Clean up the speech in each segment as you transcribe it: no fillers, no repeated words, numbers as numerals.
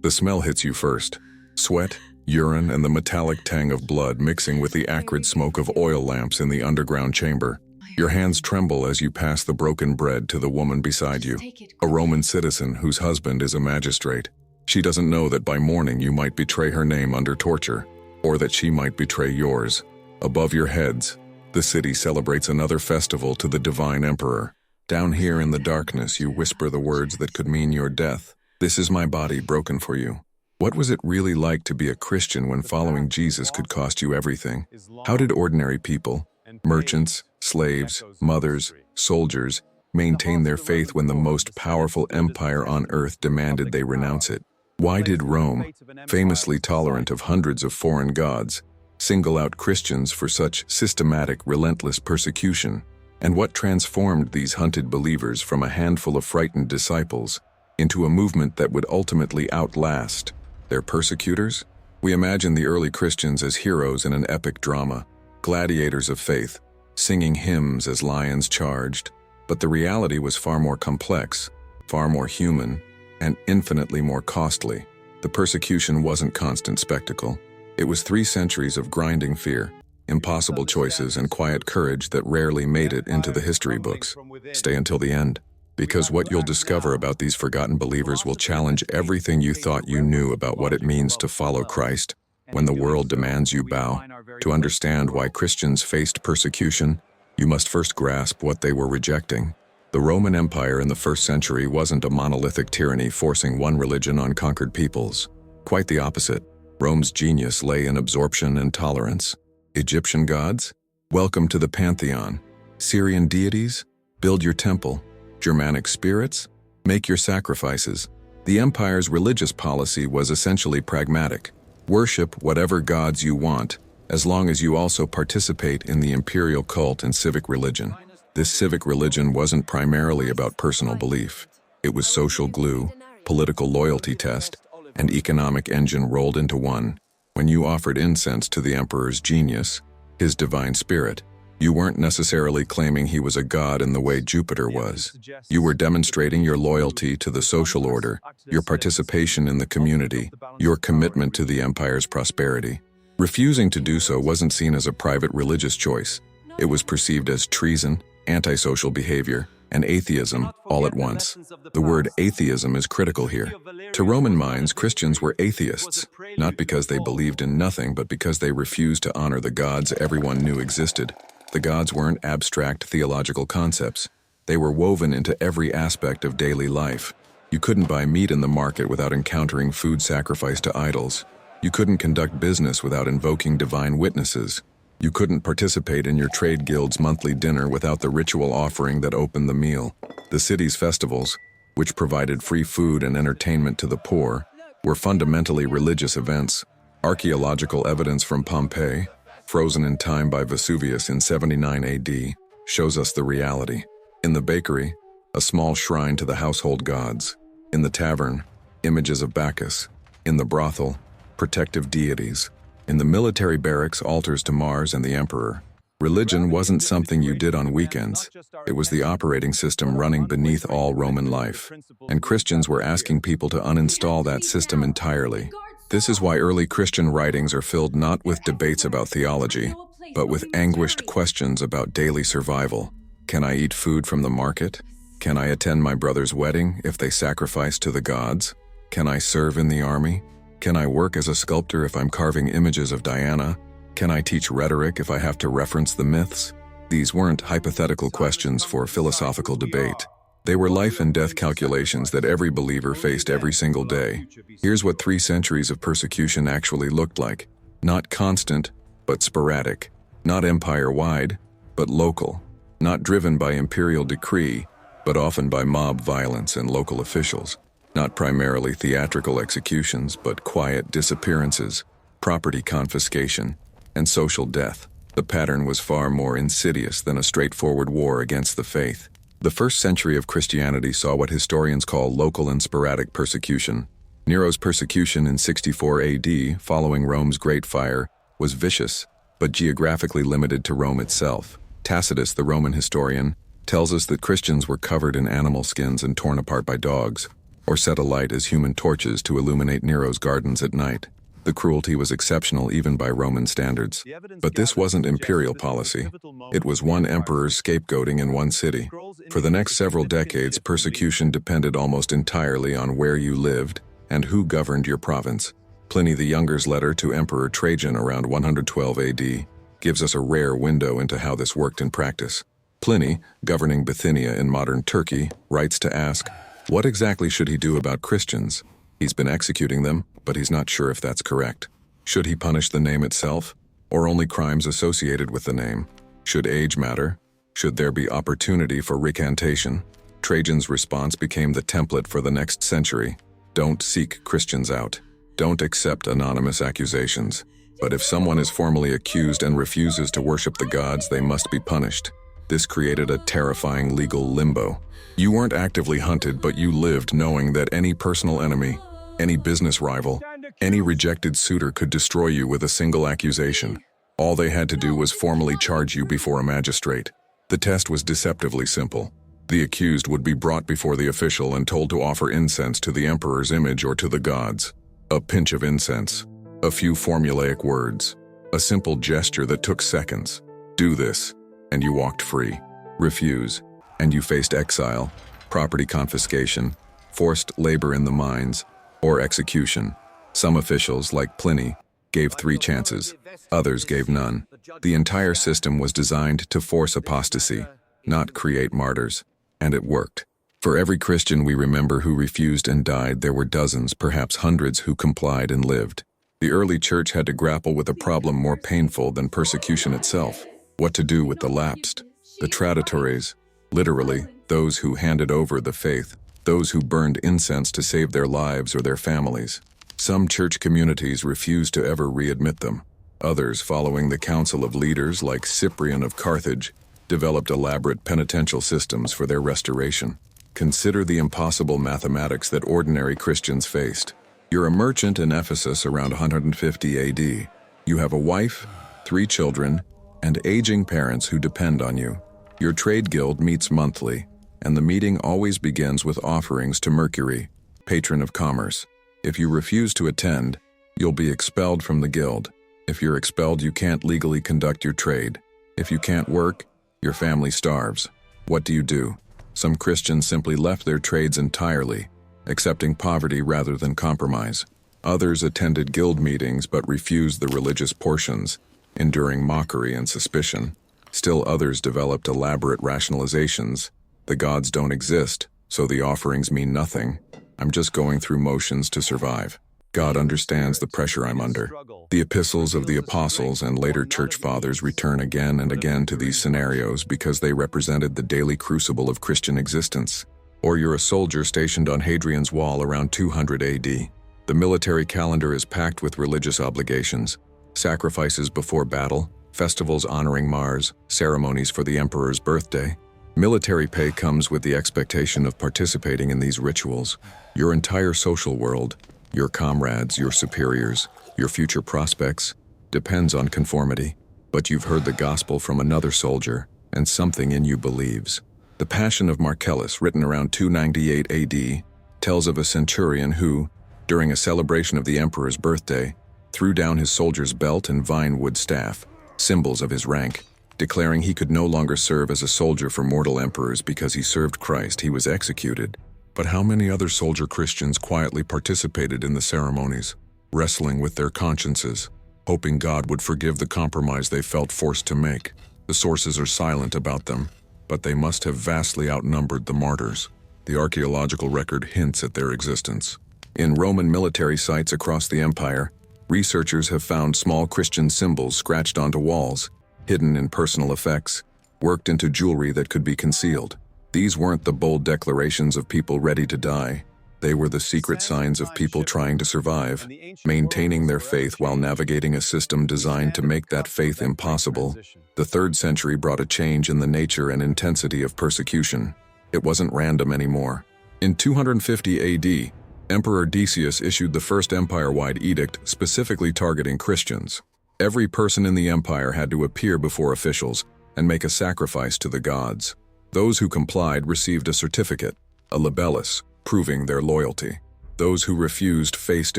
The smell hits you first. Sweat, urine, and the metallic tang of blood mixing with the acrid smoke of oil lamps in the underground chamber. Your hands tremble as you pass the broken bread to the woman beside you, a Roman citizen whose husband is a magistrate. She doesn't know that by morning you might betray her name under torture, or that she might betray yours. Above your heads, the city celebrates another festival to the divine emperor. Down here in the darkness, you whisper the words that could mean your death. This is my body broken for you. What was it really like to be a Christian when following Jesus could cost you everything? How did ordinary people, merchants, slaves, mothers, soldiers, maintain their faith when the most powerful empire on earth demanded they renounce it? Why did Rome, famously tolerant of hundreds of foreign gods, single out Christians for such systematic, relentless persecution? And what transformed these hunted believers from a handful of frightened disciples into a movement that would ultimately outlast their persecutors? We imagine the early Christians as heroes in an epic drama, gladiators of faith, singing hymns as lions charged. But the reality was far more complex, far more human, and infinitely more costly. The persecution wasn't constant spectacle. It was 3 centuries of grinding fear, impossible choices, and quiet courage that rarely made it into the history books. Stay until the end, because what you'll discover about these forgotten believers will challenge everything you thought you knew about what it means to follow Christ when the world demands you bow. To understand why Christians faced persecution, you must first grasp what they were rejecting. The Roman Empire in the 1st century wasn't a monolithic tyranny forcing one religion on conquered peoples. Quite the opposite. Rome's genius lay in absorption and tolerance. Egyptian gods? Welcome to the pantheon. Syrian deities? Build your temple. Germanic spirits? Make your sacrifices. The empire's religious policy was essentially pragmatic. Worship whatever gods you want, as long as you also participate in the imperial cult and civic religion. This civic religion wasn't primarily about personal belief. It was social glue, political loyalty test, and economic engine rolled into one. When you offered incense to the emperor's genius, his divine spirit, you weren't necessarily claiming he was a god in the way Jupiter was. You were demonstrating your loyalty to the social order, your participation in the community, your commitment to the empire's prosperity. Refusing to do so wasn't seen as a private religious choice. It was perceived as treason, antisocial behavior, and atheism all at once. The word atheism is critical here. To Roman minds, Christians were atheists, not because they believed in nothing, but because they refused to honor the gods everyone knew existed. The gods weren't abstract theological concepts. They were woven into every aspect of daily life. You couldn't buy meat in the market without encountering food sacrificed to idols. You couldn't conduct business without invoking divine witnesses. You couldn't participate in your trade guild's monthly dinner without the ritual offering that opened the meal. The city's festivals, which provided free food and entertainment to the poor, were fundamentally religious events. Archaeological evidence from Pompeii, frozen in time by Vesuvius in 79 AD, shows us the reality. In the bakery, a small shrine to the household gods. In the tavern, images of Bacchus. In the brothel, protective deities. In the military barracks, altars to Mars and the emperor. Religion wasn't something you did on weekends. It was the operating system running beneath all Roman life. And Christians were asking people to uninstall that system entirely. This is why early Christian writings are filled not with debates about theology, but with anguished questions about daily survival. Can I eat food from the market? Can I attend my brother's wedding if they sacrifice to the gods? Can I serve in the army? Can I work as a sculptor if I'm carving images of Diana? Can I teach rhetoric if I have to reference the myths? These weren't hypothetical questions for philosophical debate. They were life and death calculations that every believer faced every single day. Here's what 3 centuries of persecution actually looked like. Not constant, but sporadic. Not empire-wide, but local. Not driven by imperial decree, but often by mob violence and local officials. Not primarily theatrical executions, but quiet disappearances, property confiscation, and social death. The pattern was far more insidious than a straightforward war against the faith. The 1st century of Christianity saw what historians call local and sporadic persecution. Nero's persecution in 64 AD, following Rome's Great Fire, was vicious, but geographically limited to Rome itself. Tacitus, the Roman historian, tells us that Christians were covered in animal skins and torn apart by dogs. or set alight as human torches to illuminate Nero's gardens at night. The cruelty was exceptional even by Roman standards. But this wasn't imperial policy. It was one emperor's scapegoating in one city. For the next several decades, persecution depended almost entirely on where you lived and who governed your province. Pliny the Younger's letter to Emperor Trajan around 112 AD gives us a rare window into how this worked in practice. Pliny, governing Bithynia in modern Turkey, writes to ask, what exactly should he do about Christians? He's been executing them, but he's not sure if that's correct. Should he punish the name itself, or only crimes associated with the name? Should age matter? Should there be opportunity for recantation? Trajan's response became the template for the next century. Don't seek Christians out. Don't accept anonymous accusations. But if someone is formally accused and refuses to worship the gods, they must be punished. This created a terrifying legal limbo. You weren't actively hunted, but you lived knowing that any personal enemy, any business rival, any rejected suitor could destroy you with a single accusation. All they had to do was formally charge you before a magistrate. The test was deceptively simple. The accused would be brought before the official and told to offer incense to the emperor's image or to the gods. A pinch of incense, a few formulaic words, a simple gesture that took seconds. Do this, and you walked free. Refuse, and you faced exile, property confiscation, forced labor in the mines, or execution. Some officials, like Pliny, gave 3 chances. Others gave none. The entire system was designed to force apostasy, not create martyrs. And it worked. For every Christian we remember who refused and died, there were dozens, perhaps hundreds, who complied and lived. The early church had to grapple with a problem more painful than persecution itself. What to do with the lapsed, the traditores, literally, those who handed over the faith, those who burned incense to save their lives or their families. Some church communities refused to ever readmit them. Others, following the counsel of leaders like Cyprian of Carthage, developed elaborate penitential systems for their restoration. Consider the impossible mathematics that ordinary Christians faced. You're a merchant in Ephesus around 150 AD. You have a wife, 3 children, and aging parents who depend on you. Your trade guild meets monthly, and the meeting always begins with offerings to Mercury, patron of commerce. If you refuse to attend, you'll be expelled from the guild. If you're expelled, you can't legally conduct your trade. If you can't work, your family starves. What do? Some Christians simply left their trades entirely, accepting poverty rather than compromise. Others attended guild meetings but refused the religious portions, enduring mockery and suspicion. Still others developed elaborate rationalizations. The gods don't exist, so the offerings mean nothing. I'm just going through motions to survive. God understands the pressure I'm under. The epistles of the apostles and later church fathers return again and again to these scenarios because they represented the daily crucible of Christian existence. Or you're a soldier stationed on Hadrian's Wall around 200 AD. The military calendar is packed with religious obligations, sacrifices before battle, festivals honoring Mars, ceremonies for the emperor's birthday. Military pay comes with the expectation of participating in these rituals. Your entire social world, your comrades, your superiors, your future prospects, depends on conformity. But you've heard the gospel from another soldier, and something in you believes. The Passion of Marcellus, written around 298 AD, tells of a centurion who, during a celebration of the emperor's birthday, threw down his soldier's belt and vine-wood staff, symbols of his rank, declaring he could no longer serve as a soldier for mortal emperors because he served Christ. He was executed. But how many other soldier Christians quietly participated in the ceremonies, wrestling with their consciences, hoping God would forgive the compromise they felt forced to make? The sources are silent about them, but they must have vastly outnumbered the martyrs. The archaeological record hints at their existence. In Roman military sites across the empire, researchers have found small Christian symbols scratched onto walls, hidden in personal effects, worked into jewelry that could be concealed. These weren't the bold declarations of people ready to die. They were the secret signs of people trying to survive, maintaining their faith while navigating a system designed to make that faith impossible. The 3rd century brought a change in the nature and intensity of persecution. It wasn't random anymore. In 250 AD, Emperor Decius issued the first empire-wide edict specifically targeting Christians. Every person in the empire had to appear before officials and make a sacrifice to the gods. Those who complied received a certificate, a libellus, proving their loyalty. Those who refused faced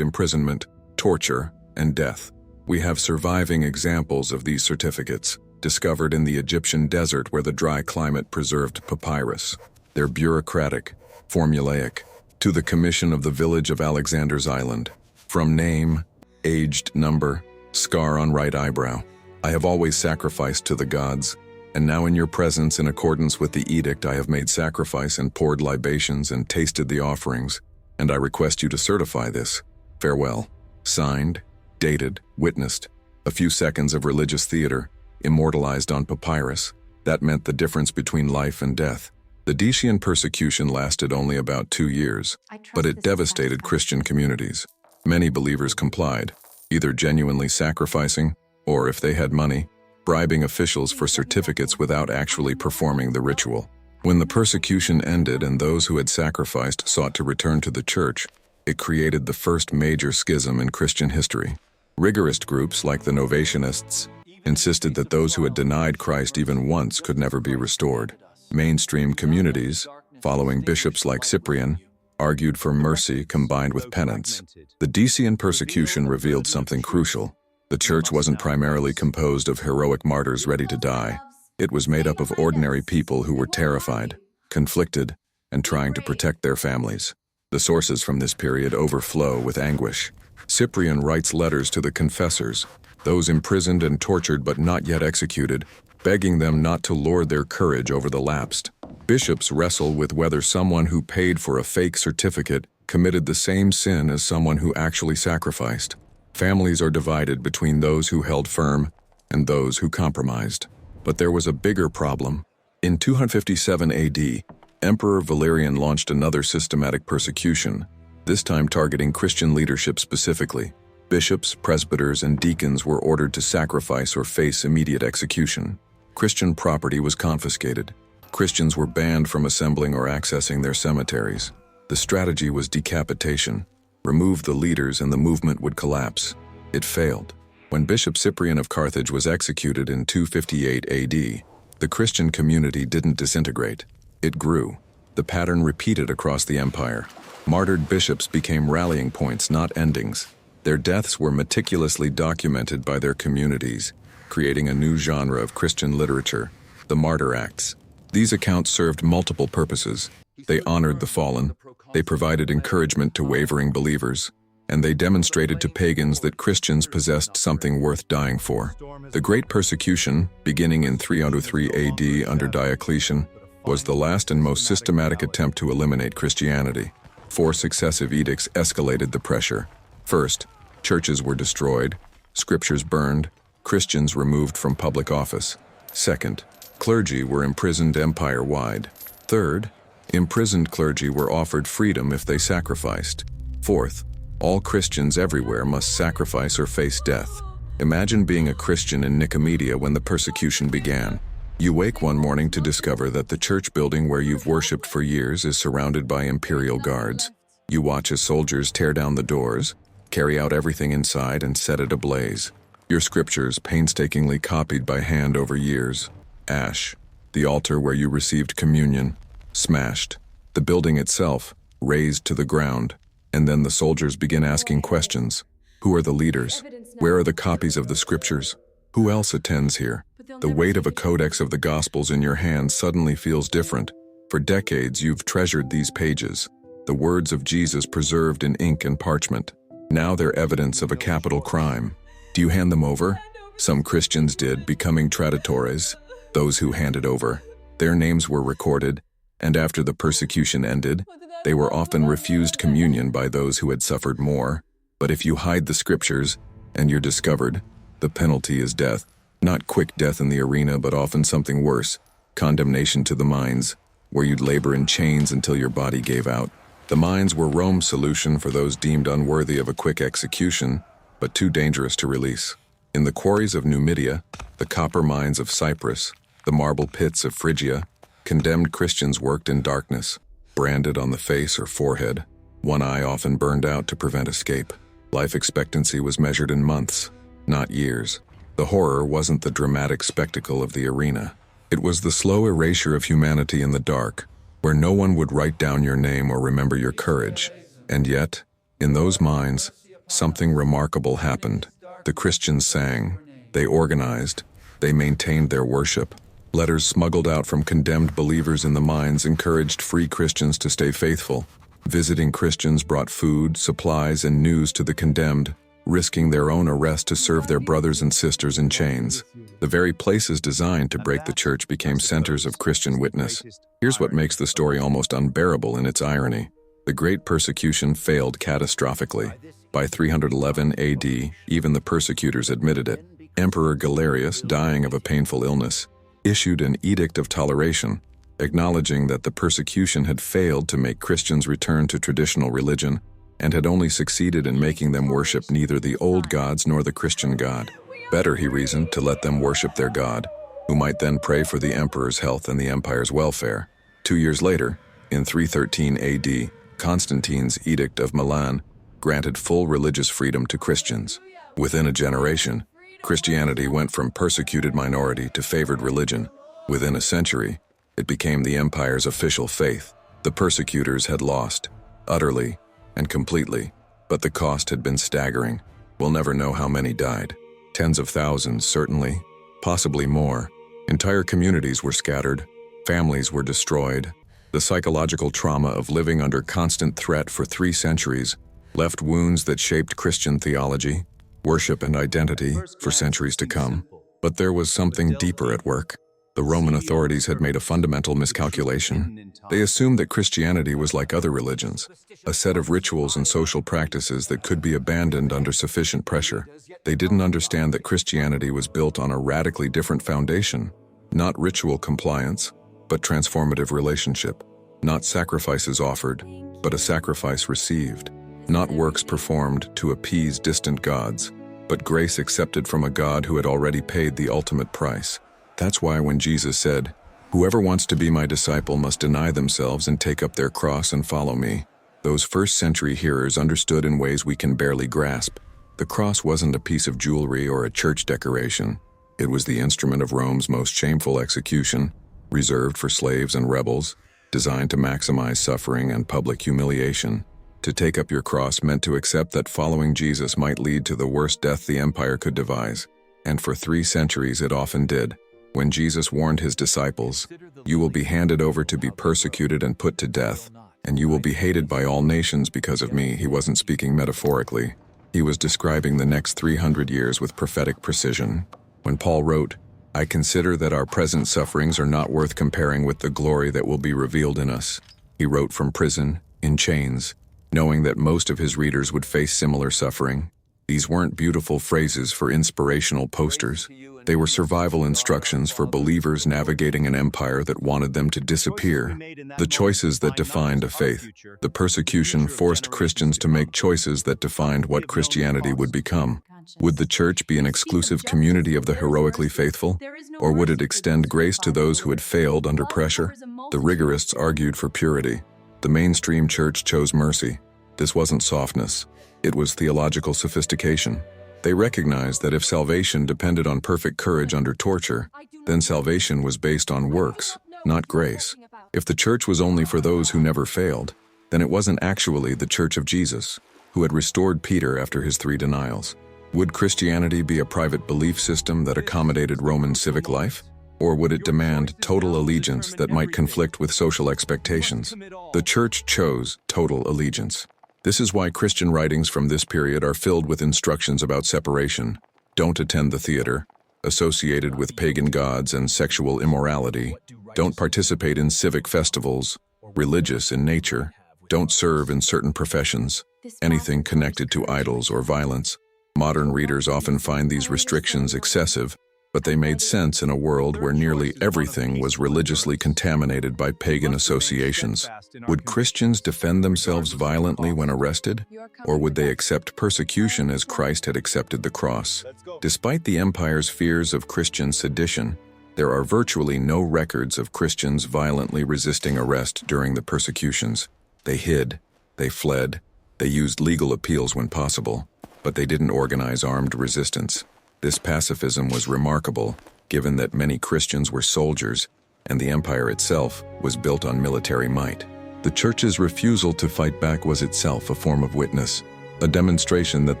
imprisonment, torture, and death. We have surviving examples of these certificates, discovered in the Egyptian desert where the dry climate preserved papyrus. They're bureaucratic, formulaic, to the commission of the village of Alexander's Island. From name, aged number, scar on right eyebrow. I have always sacrificed to the gods, and now in your presence, in accordance with the edict, I have made sacrifice and poured libations and tasted the offerings, and I request you to certify this. Farewell. Signed, dated, witnessed. A few seconds of religious theater, immortalized on papyrus. That meant the difference between life and death. The Decian persecution lasted only about 2 years, but it devastated Christian communities. Many believers complied, either genuinely sacrificing, or if they had money, bribing officials for certificates without actually performing the ritual. When the persecution ended and those who had sacrificed sought to return to the church, it created the first major schism in Christian history. Rigorous groups like the Novatianists insisted that those who had denied Christ even once could never be restored. Mainstream communities, following bishops like Cyprian, argued for mercy combined with penance. The Decian persecution revealed something crucial. The church wasn't primarily composed of heroic martyrs ready to die. It was made up of ordinary people who were terrified, conflicted, and trying to protect their families. The sources from this period overflow with anguish. Cyprian writes letters to the confessors, those imprisoned and tortured but not yet executed, begging them not to lord their courage over the lapsed. Bishops wrestle with whether someone who paid for a fake certificate committed the same sin as someone who actually sacrificed. Families are divided between those who held firm and those who compromised. But there was a bigger problem. In 257 AD, Emperor Valerian launched another systematic persecution, this time targeting Christian leadership specifically. Bishops, presbyters, and deacons were ordered to sacrifice or face immediate execution. Christian property was confiscated. Christians were banned from assembling or accessing their cemeteries. The strategy was decapitation. Remove the leaders and the movement would collapse. It failed. When Bishop Cyprian of Carthage was executed in 258 AD, the Christian community didn't disintegrate. It grew. The pattern repeated across the empire. Martyred bishops became rallying points, not endings. Their deaths were meticulously documented by their communities, creating a new genre of Christian literature, the Martyr Acts. These accounts served multiple purposes. They honored the fallen, they provided encouragement to wavering believers, and they demonstrated to pagans that Christians possessed something worth dying for. The Great Persecution, beginning in 303 AD under Diocletian, was the last and most systematic attempt to eliminate Christianity. 4 successive edicts escalated the pressure. First, churches were destroyed, scriptures burned, Christians removed from public office. Second, clergy were imprisoned empire-wide. Third, imprisoned clergy were offered freedom if they sacrificed. Fourth, all Christians everywhere must sacrifice or face death. Imagine being a Christian in Nicomedia when the persecution began. You wake one morning to discover that the church building where you've worshipped for years is surrounded by imperial guards. You watch as soldiers tear down the doors, carry out everything inside, and set it ablaze. Your scriptures, painstakingly copied by hand over years. Ash. The altar where you received communion. Smashed. The building itself, razed to the ground. And then the soldiers begin asking questions. Who are the leaders? Where are the copies of the scriptures? Who else attends here? The weight of a codex of the Gospels in your hand suddenly feels different. For decades, you've treasured these pages, the words of Jesus preserved in ink and parchment. Now they're evidence of a capital crime. Do you hand them over? Some Christians did, becoming traditores, those who handed over. Their names were recorded, and after the persecution ended, they were often refused communion by those who had suffered more. But if you hide the scriptures, and you're discovered, the penalty is death. Not quick death in the arena, but often something worse, condemnation to the mines, where you'd labor in chains until your body gave out. The mines were Rome's solution for those deemed unworthy of a quick execution, but too dangerous to release. In the quarries of Numidia, the copper mines of Cyprus, the marble pits of Phrygia, condemned Christians worked in darkness, branded on the face or forehead, one eye often burned out to prevent escape. Life expectancy was measured in months, not years. The horror wasn't the dramatic spectacle of the arena. It was the slow erasure of humanity in the dark, where no one would write down your name or remember your courage. And yet, in those minds, something remarkable happened. The Christians sang, they organized, they maintained their worship. Letters smuggled out from condemned believers in the mines encouraged free Christians to stay faithful. Visiting Christians brought food, supplies, and news to the condemned, risking their own arrest to serve their brothers and sisters in chains. The very places designed to break the church became centers of Christian witness. Here's what makes the story almost unbearable in its irony. The Great Persecution failed catastrophically. By 311 AD, even the persecutors admitted it. Emperor Galerius, dying of a painful illness, issued an edict of toleration, acknowledging that the persecution had failed to make Christians return to traditional religion and had only succeeded in making them worship neither the old gods nor the Christian God. Better, he reasoned, to let them worship their God, who might then pray for the emperor's health and the empire's welfare. 2 years later, in 313 AD, Constantine's Edict of Milan granted full religious freedom to Christians. Within a generation, Christianity went from persecuted minority to favored religion. Within a century, it became the empire's official faith. The persecutors had lost, utterly and completely, but the cost had been staggering. We'll never know how many died. Tens of thousands, certainly, possibly more. Entire communities were scattered, families were destroyed. The psychological trauma of living under constant threat for 3 centuries left wounds that shaped Christian theology, worship, and identity for centuries to come. But there was something deeper at work. The Roman authorities had made a fundamental miscalculation. They assumed that Christianity was like other religions, a set of rituals and social practices that could be abandoned under sufficient pressure. They didn't understand that Christianity was built on a radically different foundation, not ritual compliance, but transformative relationship, not sacrifices offered, but a sacrifice received, not works performed to appease distant gods, but grace accepted from a God who had already paid the ultimate price. That's why when Jesus said, "Whoever wants to be my disciple must deny themselves and take up their cross and follow me," those first-century hearers understood in ways we can barely grasp. The cross wasn't a piece of jewelry or a church decoration. It was the instrument of Rome's most shameful execution, reserved for slaves and rebels, designed to maximize suffering and public humiliation. To take up your cross meant to accept that following Jesus might lead to the worst death the empire could devise, and for 3 centuries it often did. When Jesus warned his disciples, "You will be handed over to be persecuted and put to death, and you will be hated by all nations because of me," he wasn't speaking metaphorically. He was describing the next 300 years with prophetic precision. When Paul wrote, "I consider that our present sufferings are not worth comparing with the glory that will be revealed in us," he wrote from prison, in chains, knowing that most of his readers would face similar suffering. These weren't beautiful phrases for inspirational posters. They were survival instructions for believers navigating an empire that wanted them to disappear. The choices that defined a faith. The persecution forced Christians to make choices that defined what Christianity would become. Would the church be an exclusive community of the heroically faithful? Or would it extend grace to those who had failed under pressure? The rigorists argued for purity. The mainstream church chose mercy. This wasn't softness. It was theological sophistication. They recognized that if salvation depended on perfect courage under torture, then salvation was based on works, not grace. If the church was only for those who never failed, then it wasn't actually the Church of Jesus, who had restored Peter after his 3 denials. Would Christianity be a private belief system that accommodated Roman civic life? Or would it demand total allegiance that might conflict with social expectations? The church chose total allegiance. This is why Christian writings from this period are filled with instructions about separation. Don't attend the theater, associated with pagan gods and sexual immorality. Don't participate in civic festivals, religious in nature. Don't serve in certain professions, anything connected to idols or violence. Modern readers often find these restrictions excessive, but they made sense in a world where nearly everything was religiously contaminated by pagan associations. Would Christians defend themselves violently when arrested? Or would they accept persecution as Christ had accepted the cross? Despite the empire's fears of Christian sedition, there are virtually no records of Christians violently resisting arrest during the persecutions. They hid, they fled, they used legal appeals when possible, but they didn't organize armed resistance. This pacifism was remarkable, given that many Christians were soldiers, and the empire itself was built on military might. The church's refusal to fight back was itself a form of witness, a demonstration that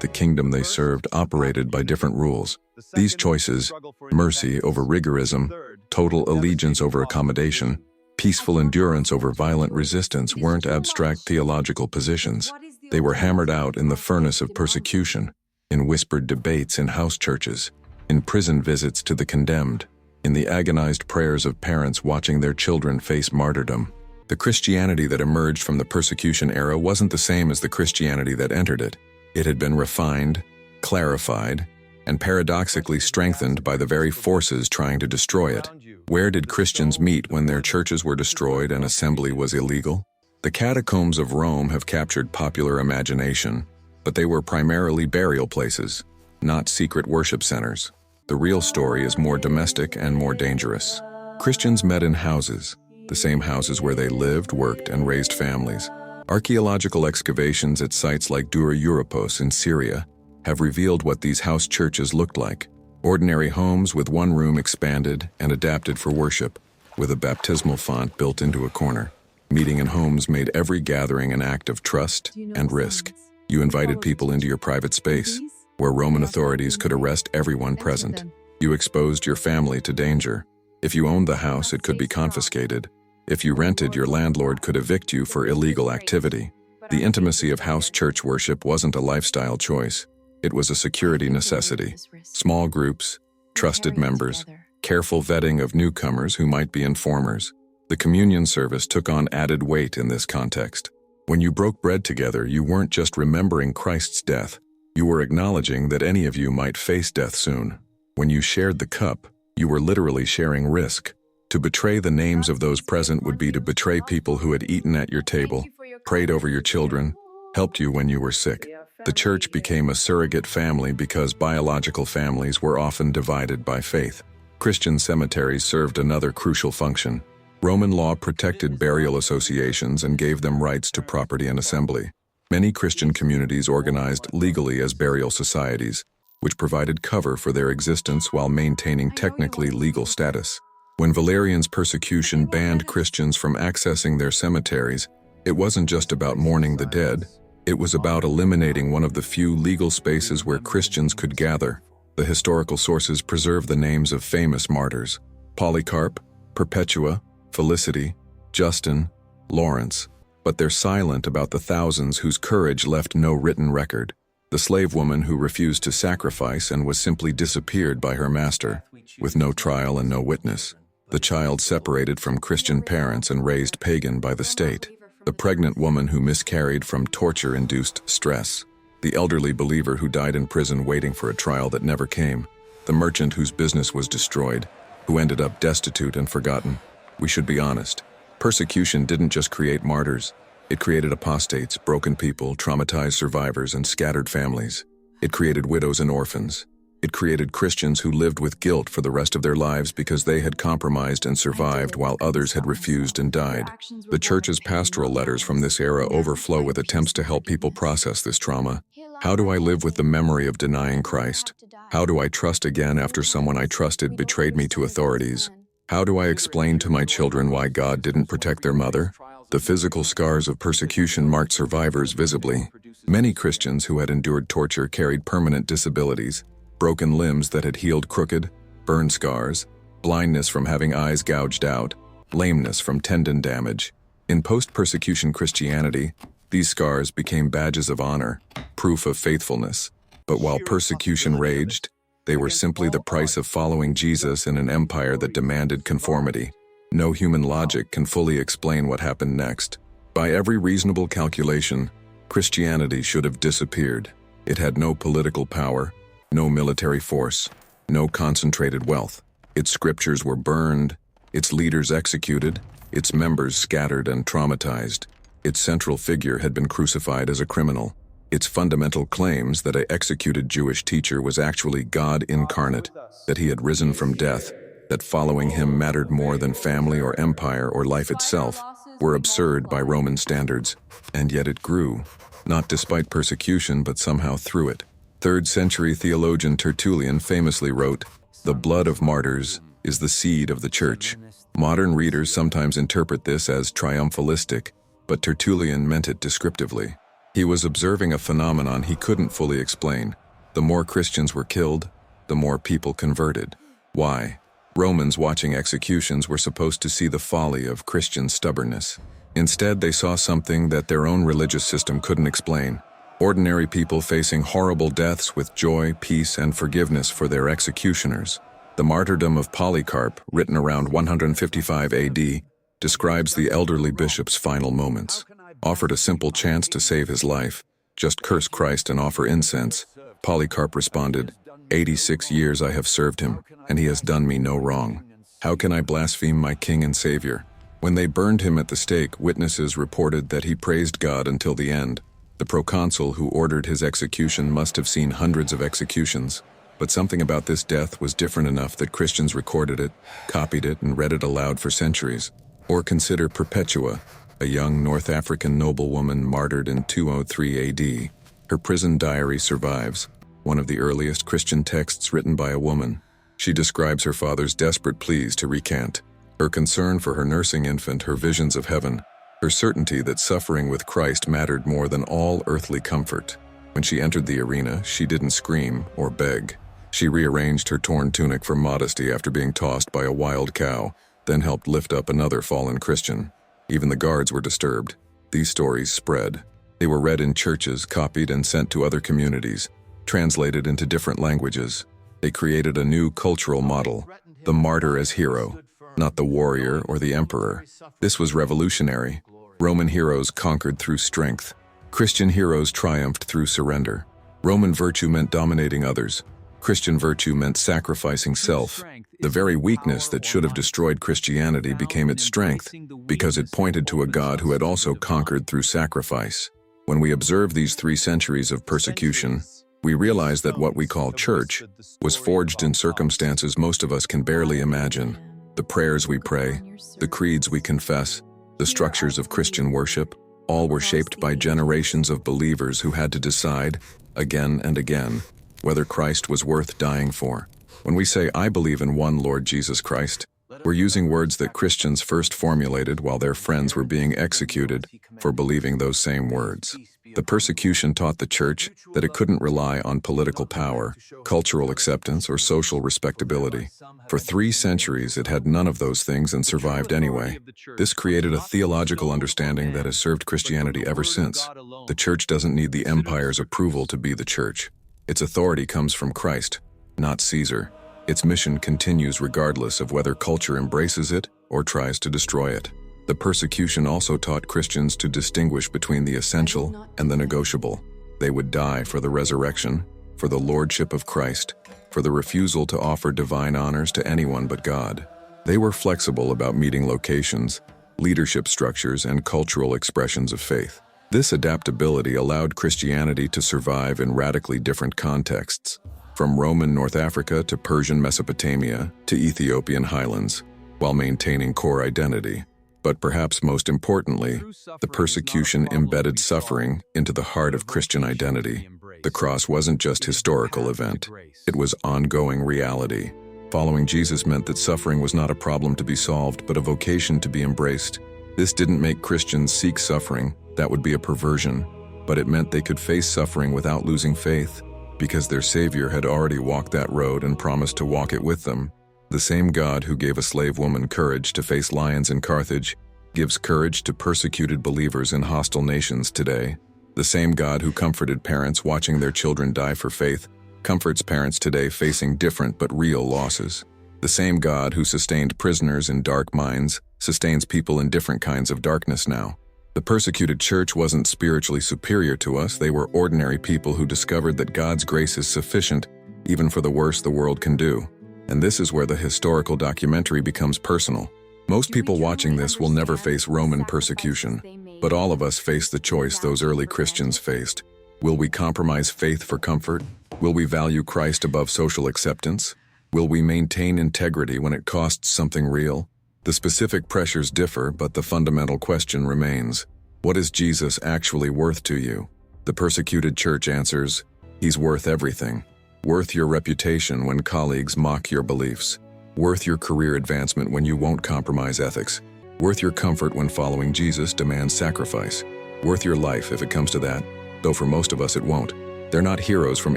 the kingdom they served operated by different rules. These choices, mercy over rigorism, total allegiance over accommodation, peaceful endurance over violent resistance, weren't abstract theological positions. They were hammered out in the furnace of persecution, in whispered debates in house churches, in prison visits to the condemned, in the agonized prayers of parents watching their children face martyrdom. The Christianity that emerged from the persecution era wasn't the same as the Christianity that entered it. It had been refined, clarified, and paradoxically strengthened by the very forces trying to destroy it. Where did Christians meet when their churches were destroyed and assembly was illegal? The catacombs of Rome have captured popular imagination, but they were primarily burial places, not secret worship centers. The real story is more domestic and more dangerous. Christians met in houses, the same houses where they lived, worked, and raised families. Archaeological excavations at sites like Dura Europos in Syria have revealed what these house churches looked like. Ordinary homes with one room expanded and adapted for worship, with a baptismal font built into a corner. Meeting in homes made every gathering an act of trust and risk. You invited people into your private space, where Roman authorities could arrest everyone present. You exposed your family to danger. If you owned the house, it could be confiscated. If you rented, your landlord could evict you for illegal activity. The intimacy of house church worship wasn't a lifestyle choice. It was a security necessity. Small groups, trusted members, careful vetting of newcomers who might be informers. The communion service took on added weight in this context. When you broke bread together, you weren't just remembering Christ's death. You were acknowledging that any of you might face death soon. When you shared the cup, you were literally sharing risk. To betray the names of those present would be to betray people who had eaten at your table, prayed over your children, helped you when you were sick. The church became a surrogate family because biological families were often divided by faith. Christian cemeteries served another crucial function. Roman law protected burial associations and gave them rights to property and assembly. Many Christian communities organized legally as burial societies, which provided cover for their existence while maintaining technically legal status. When Valerian's persecution banned Christians from accessing their cemeteries, it wasn't just about mourning the dead. It was about eliminating one of the few legal spaces where Christians could gather. The historical sources preserve the names of famous martyrs: Polycarp, Perpetua, Felicity, Justin, Lawrence, but they're silent about the thousands whose courage left no written record. The slave woman who refused to sacrifice and was simply disappeared by her master, with no trial and no witness. The child separated from Christian parents and raised pagan by the state. The pregnant woman who miscarried from torture-induced stress. The elderly believer who died in prison waiting for a trial that never came. The merchant whose business was destroyed, who ended up destitute and forgotten. We should be honest. Persecution didn't just create martyrs. It created apostates, broken people, traumatized survivors, and scattered families. It created widows and orphans. It created Christians who lived with guilt for the rest of their lives because they had compromised and survived while others had refused and died. The church's pastoral letters from this era overflow with attempts to help people process this trauma. How do I live with the memory of denying Christ? How do I trust again after someone I trusted betrayed me to authorities? How do I explain to my children why God didn't protect their mother? The physical scars of persecution marked survivors visibly. Many Christians who had endured torture carried permanent disabilities, broken limbs that had healed crooked, burn scars, blindness from having eyes gouged out, lameness from tendon damage. In post-persecution Christianity, these scars became badges of honor, proof of faithfulness. But while persecution raged, they were simply the price of following Jesus in an empire that demanded conformity. No human logic can fully explain what happened next. By every reasonable calculation, Christianity should have disappeared. It had no political power, no military force, no concentrated wealth. Its scriptures were burned, its leaders executed, its members scattered and traumatized. Its central figure had been crucified as a criminal. Its fundamental claims that an executed Jewish teacher was actually God incarnate, that he had risen from death, that following him mattered more than family or empire or life itself, were absurd by Roman standards. And yet it grew, not despite persecution but somehow through it. 3rd century theologian Tertullian famously wrote, "The blood of martyrs is the seed of the church. Modern readers sometimes interpret this as triumphalistic, but Tertullian meant it descriptively. He was observing a phenomenon he couldn't fully explain. The more Christians were killed, the more people converted. Why? Romans watching executions were supposed to see the folly of Christian stubbornness. Instead, they saw something that their own religious system couldn't explain. Ordinary people facing horrible deaths with joy, peace, and forgiveness for their executioners. The martyrdom of Polycarp, written around 155 AD, describes the elderly bishop's final moments. Offered a simple chance to save his life, just curse Christ and offer incense, Polycarp responded, 86 years I have served him, and he has done me no wrong. How can I blaspheme my King and Savior? When they burned him at the stake, witnesses reported that he praised God until the end. The proconsul who ordered his execution must have seen hundreds of executions, but something about this death was different enough that Christians recorded it, copied it, and read it aloud for centuries. Or consider Perpetua, a young North African noblewoman martyred in 203 AD. Her prison diary survives, one of the earliest Christian texts written by a woman. She describes her father's desperate pleas to recant, her concern for her nursing infant, her visions of heaven, her certainty that suffering with Christ mattered more than all earthly comfort. When she entered the arena, she didn't scream or beg. She rearranged her torn tunic for modesty after being tossed by a wild cow, then helped lift up another fallen Christian. Even the guards were disturbed. These stories spread. They were read in churches, copied and sent to other communities, translated into different languages. They created a new cultural model, the martyr as hero, not the warrior or the emperor. This was revolutionary. Roman heroes conquered through strength. Christian heroes triumphed through surrender. Roman virtue meant dominating others. Christian virtue meant sacrificing self. The very weakness that should have destroyed Christianity became its strength, because it pointed to a God who had also conquered through sacrifice. When we observe these 3 centuries of persecution, we realize that what we call church was forged in circumstances most of us can barely imagine. The prayers we pray, the creeds we confess, the structures of Christian worship, all were shaped by generations of believers who had to decide, again and again, whether Christ was worth dying for. When we say, I believe in one Lord Jesus Christ, we're using words that Christians first formulated while their friends were being executed for believing those same words. The persecution taught the church that it couldn't rely on political power, cultural acceptance, or social respectability. For 3 centuries, it had none of those things and survived anyway. This created a theological understanding that has served Christianity ever since. The church doesn't need the empire's approval to be the church. Its authority comes from Christ, not Caesar. Its mission continues regardless of whether culture embraces it or tries to destroy it. The persecution also taught Christians to distinguish between the essential and the negotiable. They would die for the resurrection, for the lordship of Christ, for the refusal to offer divine honors to anyone but God. They were flexible about meeting locations, leadership structures, and cultural expressions of faith. This adaptability allowed Christianity to survive in radically different contexts, from Roman North Africa to Persian Mesopotamia to Ethiopian highlands, while maintaining core identity. But perhaps most importantly, the persecution embedded suffering into the heart of Christian identity. The cross wasn't just a historical event, it was ongoing reality. Following Jesus meant that suffering was not a problem to be solved, but a vocation to be embraced. This didn't make Christians seek suffering, that would be a perversion, but it meant they could face suffering without losing faith, because their Savior had already walked that road and promised to walk it with them. The same God who gave a slave woman courage to face lions in Carthage gives courage to persecuted believers in hostile nations today. The same God who comforted parents watching their children die for faith comforts parents today facing different but real losses. The same God who sustained prisoners in dark mines sustains people in different kinds of darkness now. The persecuted church wasn't spiritually superior to us, they were ordinary people who discovered that God's grace is sufficient even for the worst the world can do. And this is where the historical documentary becomes personal. Most people watching this will never face Roman persecution, but all of us face the choice those early Christians faced. Will we compromise faith for comfort? Will we value Christ above social acceptance? Will we maintain integrity when it costs something real? The specific pressures differ, but the fundamental question remains. What is Jesus actually worth to you? The persecuted church answers, He's worth everything. Worth your reputation when colleagues mock your beliefs. Worth your career advancement when you won't compromise ethics. Worth your comfort when following Jesus demands sacrifice. Worth your life if it comes to that, though for most of us it won't. They're not heroes from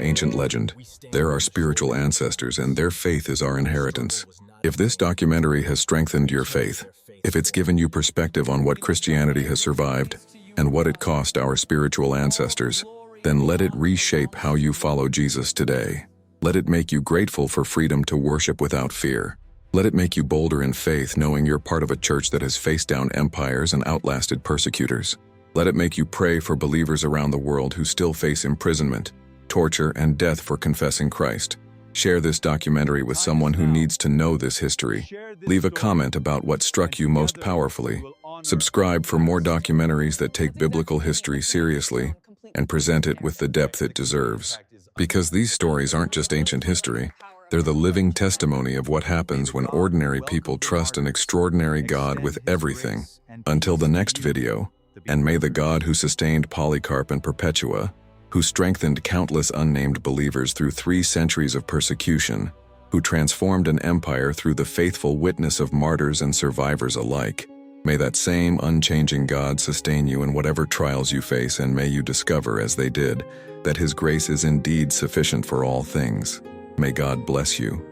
ancient legend. They're our spiritual ancestors, and their faith is our inheritance. If this documentary has strengthened your faith, if it's given you perspective on what Christianity has survived and what it cost our spiritual ancestors, then let it reshape how you follow Jesus today. Let it make you grateful for freedom to worship without fear. Let it make you bolder in faith, knowing you're part of a church that has faced down empires and outlasted persecutors. Let it make you pray for believers around the world who still face imprisonment, torture, and death for confessing Christ. Share this documentary with someone who needs to know this history. Leave a comment about what struck you most powerfully. Subscribe for more documentaries that take biblical history seriously and present it with the depth it deserves. Because these stories aren't just ancient history, they're the living testimony of what happens when ordinary people trust an extraordinary God with everything. Until the next video, and may the God who sustained Polycarp and Perpetua, who strengthened countless unnamed believers through 3 centuries of persecution, who transformed an empire through the faithful witness of martyrs and survivors alike, may that same unchanging God sustain you in whatever trials you face, and may you discover, as they did, that His grace is indeed sufficient for all things. May God bless you.